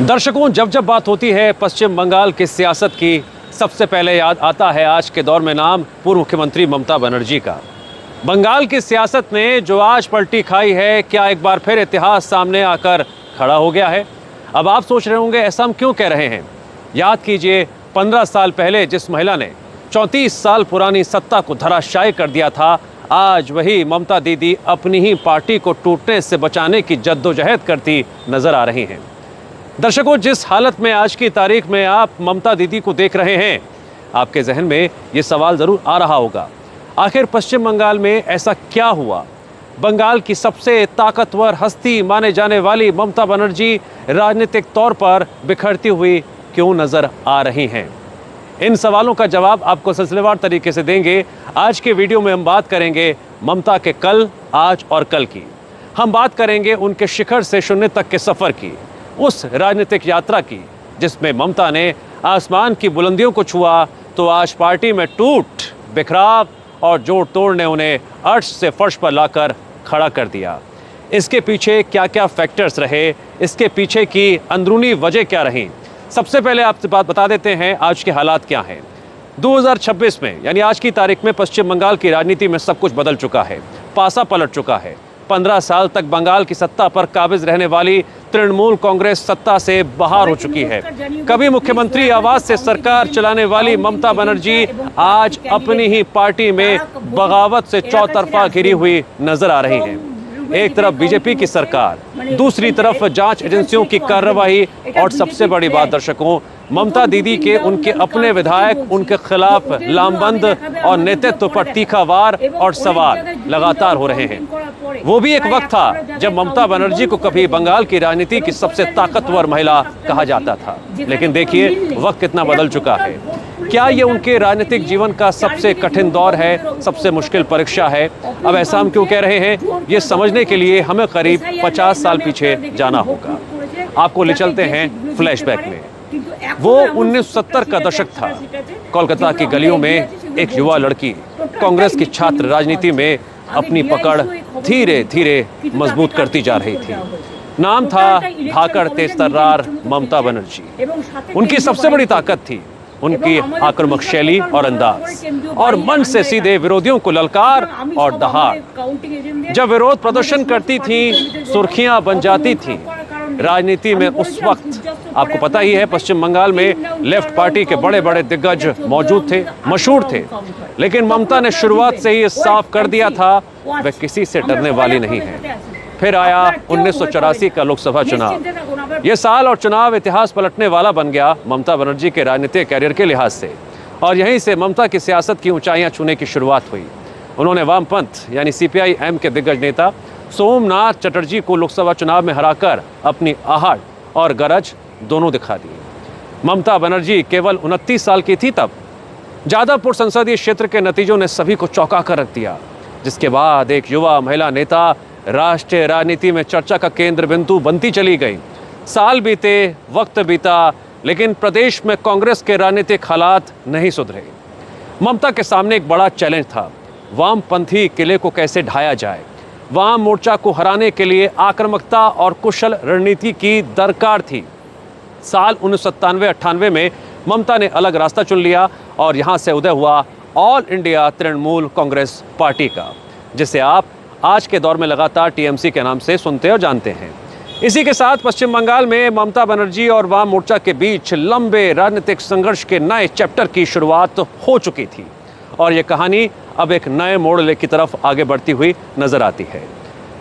दर्शकों, जब जब बात होती है पश्चिम बंगाल की सियासत की, सबसे पहले याद आता है आज के दौर में नाम पूर्व मुख्यमंत्री ममता बनर्जी का। बंगाल की सियासत ने जो आज पलटी खाई है, क्या एक बार फिर इतिहास सामने आकर खड़ा हो गया है? अब आप सोच रहे होंगे ऐसा हम क्यों कह रहे हैं। याद कीजिए 15 साल पहले जिस महिला ने 34 साल पुरानी सत्ता को धराशायी कर दिया था, आज वही ममता दीदी अपनी ही पार्टी को टूटने से बचाने की जद्दोजहद करती नजर आ रही हैं। दर्शकों, जिस हालत में आज की तारीख में आप ममता दीदी को देख रहे हैं, आपके जहन में ये सवाल ज़रूर आ रहा होगा, आखिर पश्चिम बंगाल में ऐसा क्या हुआ? बंगाल की सबसे ताकतवर हस्ती माने जाने वाली ममता बनर्जी राजनीतिक तौर पर बिखरती हुई क्यों नज़र आ रही हैं? इन सवालों का जवाब आपको सिलसिलेवार तरीके से देंगे। आज के वीडियो में हम बात करेंगे ममता के कल, आज और कल की। हम बात करेंगे उनके शिखर से शून्य तक के सफ़र की, उस राजनीतिक यात्रा की जिसमें ममता ने आसमान की बुलंदियों को छुआ तो आज पार्टी में टूट, बिखराव और जोड़ तोड़ ने उन्हें अर्श से फर्श पर लाकर खड़ा कर दिया। इसके पीछे क्या क्या फैक्टर्स रहे, इसके पीछे की अंदरूनी वजह क्या रही, सबसे पहले आपसे बात बता देते हैं आज के हालात क्या हैं। 2026 में यानी आज की तारीख में पश्चिम बंगाल की राजनीति में सब कुछ बदल चुका है, पासा पलट चुका है। 15 साल तक बंगाल की सत्ता पर काबिज रहने वाली तृणमूल कांग्रेस सत्ता से बाहर हो चुकी है। कभी मुख्यमंत्री आवाज से सरकार चलाने वाली ममता बनर्जी आज अपनी ही पार्टी में बगावत से चौतरफा घिरी हुई नजर आ रही हैं। एक तरफ बीजेपी की सरकार, दूसरी तरफ जांच एजेंसियों की कार्रवाई और सबसे बड़ी बात दर्शकों, ममता दीदी के उनके अपने विधायक उनके खिलाफ लामबंद और नेतृत्व पर तीखा वार और सवाल लगातार हो रहे हैं। वो भी एक वक्त था जब ममता बनर्जी को कभी बंगाल की राजनीति की सबसे ताकतवर महिला कहा जाता था, लेकिन देखिए वक्त कितना बदल चुका है। क्या ये उनके राजनीतिक जीवन का सबसे कठिन दौर है, सबसे मुश्किल परीक्षा है? अब ऐसा हम क्यों कह रहे हैं, ये समझने के लिए हमें करीब 50 साल पीछे जाना होगा। आपको ले चलते हैं फ्लैशबैक में। वो 1970 का दशक था। कोलकाता की गलियों में एक युवा लड़की कांग्रेस की छात्र राजनीति में अपनी पकड़ धीरे धीरे मजबूत करती जा रही थी। नाम था धाकड़ तेज तर्रार ममता बनर्जी। उनकी सबसे बड़ी ताकत थी उनकी आक्रामक शैली और अंदाज, और मंच से सीधे विरोधियों को ललकार और दहाड़। जब विरोध प्रदर्शन करती थी, सुर्खियां बन जाती थी। राजनीति में उस वक्त आपको पता ही है, पश्चिम बंगाल में लेफ्ट पार्टी के बड़े बड़े दिग्गज मौजूद थे, मशहूर थे, लेकिन ममता ने शुरुआत से ही साफ कर दिया था वे किसी से डरने वाली नहीं है। फिर आया 1984 का लोकसभा चुनाव। ये साल और चुनाव इतिहास पलटने वाला बन गया ममता बनर्जी के राजनीतिक कैरियर के लिहाज से, और यहीं से ममता की सियासत की ऊंचाइयां छूने की शुरुआत हुई। उन्होंने वामपंथ यानी CPI-M के दिग्गज नेता सोमनाथ चटर्जी को लोकसभा चुनाव में हराकर अपनी आहट और गरज दोनों दिखा दी। ममता बनर्जी केवल 29 साल की थी तब। जादवपुर संसदीय क्षेत्र के नतीजों ने सभी को चौंका कर रख दिया, जिसके बाद एक युवा महिला नेता राष्ट्रीय राजनीति में चर्चा का केंद्र बिंदु बनती चली गई। साल बीते, वक्त बीता, लेकिन प्रदेश में कांग्रेस के राजनीतिक हालात नहीं सुधरे। ममता के सामने एक बड़ा चैलेंज था, वामपंथी किले को कैसे ढाया जाए। वाम मोर्चा को हराने के लिए आक्रामकता और कुशल रणनीति की दरकार थी। साल 1997-98 में ममता ने अलग रास्ता चुन लिया और यहाँ से उदय हुआ all India Trinamool Congress party का, जिसे आप आज के दौर में लगातार TMC के नाम से सुनते और जानते हैं। इसी के साथ पश्चिम बंगाल में ममता बनर्जी और वाम मोर्चा के बीच लंबे राजनीतिक संघर्ष के नए चैप्टर की शुरुआत हो चुकी थी, और ये कहानी अब एक नए मोड़ की तरफ आगे बढ़ती हुई नजर आती है।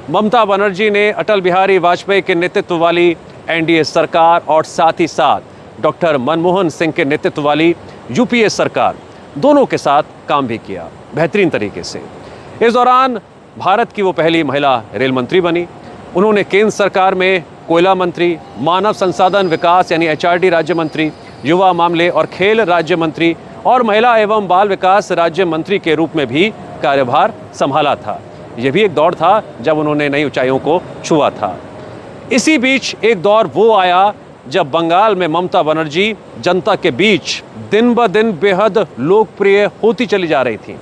ममता बनर्जी ने अटल बिहारी वाजपेयी के नेतृत्व वाली NDA सरकार और साथ ही साथ डॉक्टर मनमोहन सिंह के नेतृत्व वाली UPA सरकार, दोनों के साथ काम भी किया बेहतरीन तरीके से। इस दौरान भारत की वो पहली महिला रेल मंत्री बनी। उन्होंने केंद्र सरकार में कोयला मंत्री, मानव संसाधन विकास यानी HRD राज्य मंत्री, युवा मामले और खेल राज्य मंत्री और महिला एवं बाल विकास राज्य मंत्री के रूप में भी कार्यभार संभाला था। यह भी एक दौर था जब उन्होंने नई ऊंचाइयों को छुआ था। इसी बीच एक दौर वो आया जब बंगाल में ममता बनर्जी जनता के बीच दिन ब दिन बेहद लोकप्रिय होती चली जा रही थी।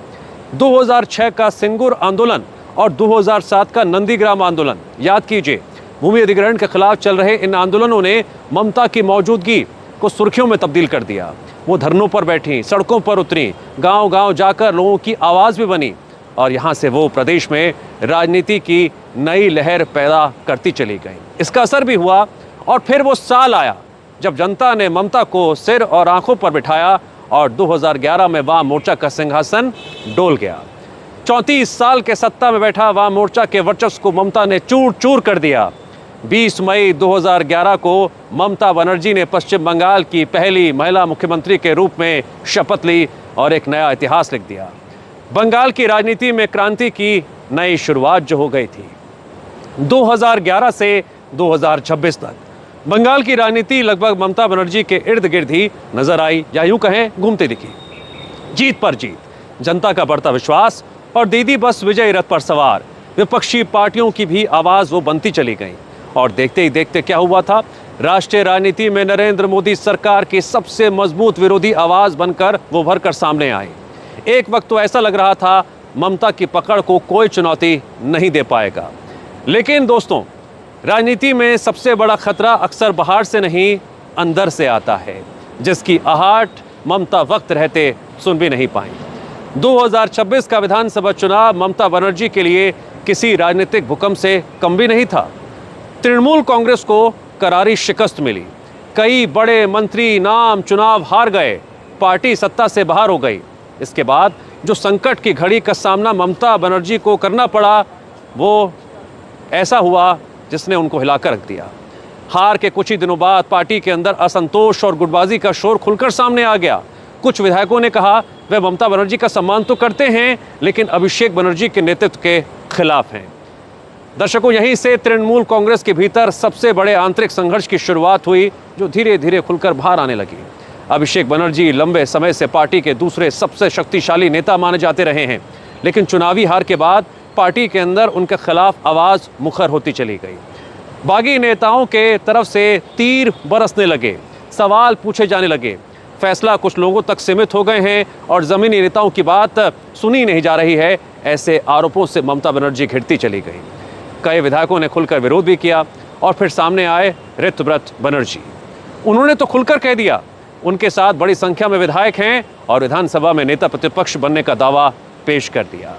2006 का सिंगूर आंदोलन और 2007 का नंदीग्राम आंदोलन याद कीजिए, भूमि अधिग्रहण के खिलाफ चल रहे इन आंदोलनों ने ममता की मौजूदगी को सुर्खियों में तब्दील कर दिया। वो धरनों पर बैठी, सड़कों पर उतरी, गांव-गांव जाकर लोगों की आवाज़ भी बनी और यहाँ से वो प्रदेश में राजनीति की नई लहर पैदा करती चली गई। इसका असर भी हुआ और फिर वो साल आया जब जनता ने ममता को सिर और आंखों पर बिठाया और 2011 में वाम मोर्चा का सिंहासन डोल गया। 34 साल के सत्ता में बैठा वाम मोर्चा के वर्चस्व को ममता ने चूर चूर कर दिया। 20 मई 2011 को ममता बनर्जी ने पश्चिम बंगाल की पहली महिला मुख्यमंत्री के रूप में शपथ ली और एक नया इतिहास लिख दिया। बंगाल की राजनीति में क्रांति की नई शुरुआत जो हो गई थी। 2011 से 2026 तक बंगाल की राजनीति लगभग ममता बनर्जी के इर्द गिर्द ही नजर आई, या यूं कहें घूमती दिखी। जीत पर जीत, जनता का बढ़ता विश्वास और दीदी बस विजय रथ पर सवार विपक्षी पार्टियों की भी आवाज वो बनती चली गई। और देखते ही देखते क्या हुआ था, राष्ट्रीय राजनीति में नरेंद्र मोदी सरकार की सबसे मजबूत विरोधी आवाज बनकर वो भरकर सामने आए। एक वक्त तो ऐसा लग रहा था ममता की पकड़ को कोई चुनौती नहीं दे पाएगा। लेकिन दोस्तों, राजनीति में सबसे बड़ा खतरा अक्सर बाहर से नहीं अंदर से आता है, जिसकी आहट ममता वक्त रहते सुन भी नहीं पाई। 2026 का विधानसभा चुनाव ममता बनर्जी के लिए किसी राजनीतिक भूकंप से कम भी नहीं था। तृणमूल कांग्रेस को करारी शिकस्त मिली, कई बड़े मंत्री नाम चुनाव हार गए, पार्टी सत्ता से बाहर हो गई। इसके बाद जो संकट की घड़ी का सामना ममता बनर्जी को करना पड़ा, वो ऐसा हुआ जिसने उनको हिलाकर रख दिया। हार के कुछ ही दिनों बाद पार्टी के अंदर असंतोष और गुटबाजी का शोर खुलकर सामने आ गया। कुछ विधायकों ने कहा वे ममता बनर्जी का सम्मान तो करते हैं, लेकिन अभिषेक बनर्जी के नेतृत्व के खिलाफ हैं। दर्शकों, यहीं से तृणमूल कांग्रेस के भीतर सबसे बड़े आंतरिक संघर्ष की शुरुआत हुई, जो धीरे धीरे खुलकर बाहर आने लगी। अभिषेक बनर्जी लंबे समय से पार्टी के दूसरे सबसे शक्तिशाली नेता माने जाते रहे हैं, लेकिन चुनावी हार के बाद पार्टी के अंदर उनके खिलाफ आवाज मुखर होती चली गई। बागी नेताओं के तरफ से तीर बरसने लगे, सवाल पूछे जाने लगे, फैसला कुछ लोगों तक सीमित हो गए हैं और जमीनी नेताओं की बात सुनी नहीं जा रही है। ऐसे आरोपों से ममता बनर्जी घिरती चली गई। कई विधायकों ने खुलकर विरोध भी किया और फिर सामने आए ऋतव्रत बनर्जी। उन्होंने तो खुलकर कह दिया उनके साथ बड़ी संख्या में विधायक हैं और विधानसभा में नेता प्रतिपक्ष बनने का दावा पेश कर दिया।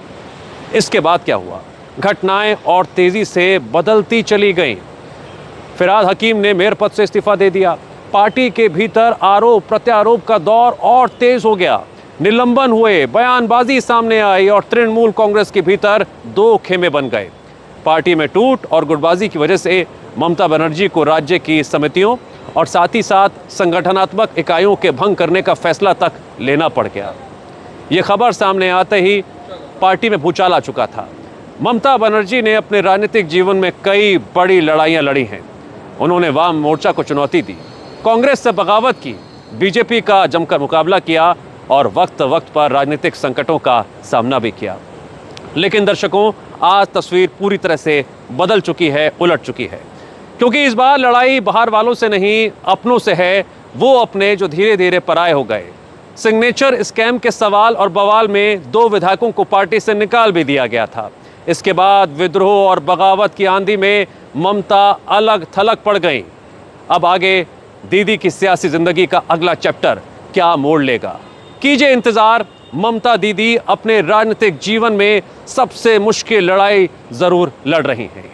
इसके बाद क्या हुआ, घटनाएं और तेजी से बदलती चली गईं। फिरहाद हकीम ने मेयर पद से इस्तीफा दे दिया। पार्टी के भीतर आरोप प्रत्यारोप का दौर और तेज हो गया। निलंबन हुए, बयानबाजी सामने आई और तृणमूल कांग्रेस के भीतर दो खेमे बन गए। पार्टी में टूट और गुटबाजी की वजह से ममता बनर्जी को राज्य की समितियों और साथ ही साथ संगठनात्मक इकाइयों के भंग करने का फैसला तक लेना पड़ गया। ये खबर सामने आते ही पार्टी में भूचाल आ चुका था। ममता बनर्जी ने अपने राजनीतिक जीवन में कई बड़ी लड़ाइयां लड़ी हैं। उन्होंने वाम मोर्चा को चुनौती दी, कांग्रेस से बगावत की, बीजेपी का जमकर मुकाबला किया और वक्त वक्त पर राजनीतिक संकटों का सामना भी किया। लेकिन दर्शकों, आज तस्वीर पूरी तरह से बदल चुकी है, उलट चुकी है, क्योंकि इस बार लड़ाई बाहर वालों से नहीं अपनों से है। वो अपने जो धीरे धीरे पराये हो गए। सिग्नेचर स्कैम के सवाल और बवाल में 2 विधायकों को पार्टी से निकाल भी दिया गया था। इसके बाद विद्रोह और बगावत की आंधी में ममता अलग थलग पड़ गई। अब आगे दीदी की सियासी जिंदगी का अगला चैप्टर क्या मोड़ लेगा, कीजिए इंतजार। ममता दीदी अपने राजनीतिक जीवन में सबसे मुश्किल लड़ाई जरूर लड़ रही हैं।